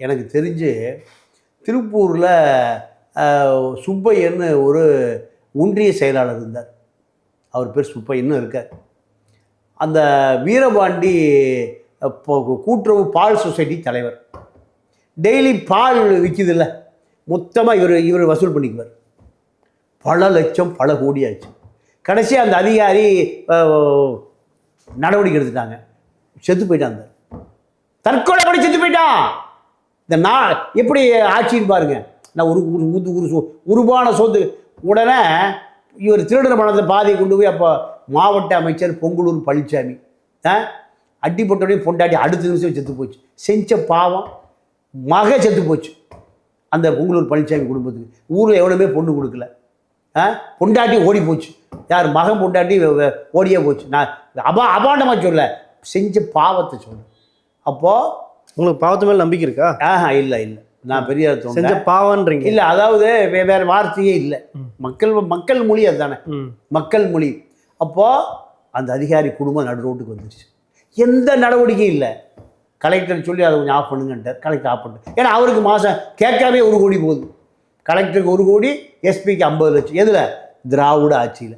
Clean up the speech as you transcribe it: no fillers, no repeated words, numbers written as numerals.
எனக்கு தெரிஞ்சு திருப்பூரில் சுப்பையன்னு ஒரு ஒன்றிய செயலாளர் இருந்தார். அவர் பேர் சுப்பையன்னு இருக்கார். அந்த வீரபாண்டி கூட்டுறவு பால் சொசைட்டி தலைவர். டெய்லி பால் விற்கிதில்ல, மொத்தமாக இவர் வசூல் பண்ணிக்குவார். பல லட்சம் பல கோடி ஆச்சு. கடைசி அந்த அதிகாரி நடவடிக்கை எடுத்துட்டாங்க. செத்து போயிட்டான். தற்கொலை பண்ணி செத்து போயிட்டான். இந்த எப்படி ஆட்சின்னு பாருங்க. நான் உருவான சொத்து உடனே இவர் திருடன பணத்தை பாதியை கொண்டு போய் அப்போ மாவட்ட அமைச்சர் பொங்கலூர் பழனிசாமி அட்டிப்பட்டோடனே பொண்டாட்டி அடுத்த நிமிஷம் செத்து போச்சு. செஞ்ச பாவம் மக செத்து போச்சு. அந்த பொங்கலூர் பழனிசாமி குடும்பத்துக்கு ஊரில் எவ்வளோமே பொண்ணு கொடுக்கல. பொண்டாட்டி ஓடி போச்சு. யார் மகன் பொண்டாட்டி ஓடியே போச்சு. நான் அபாண்டமாக சொல்ல, செஞ்ச பாவத்தை சொல்ல. அப்போது உங்களுக்கு பாவத்து மேலே நம்பிக்கை இருக்கா? இல்லை நான் பெரிய செஞ்ச பாவன்றீங்க. இல்லை, அதாவது வேறு வார்த்தையே இல்லை. மக்கள் மொழி அதுதானே, மக்கள் மொழி. அப்போது அந்த அதிகாரி குடும்பம் நடு ரோட்டுக்கு வந்துருச்சு. எந்த நடவடிக்கையும் இல்லை. கலெக்டர் சொல்லி அதை கொஞ்சம் ஆஃப் பண்ணுங்கன்ட்டார். கலெக்டர் ஆஃப் பண்ணிட்டு, ஏன்னா அவருக்கு மாதம் கேட்காமே 1 கோடி போகுது. கலெக்டருக்கு 1 கோடி, எஸ்பிக்கு 50 லட்சம். எதில்? திராவிட ஆட்சியில்.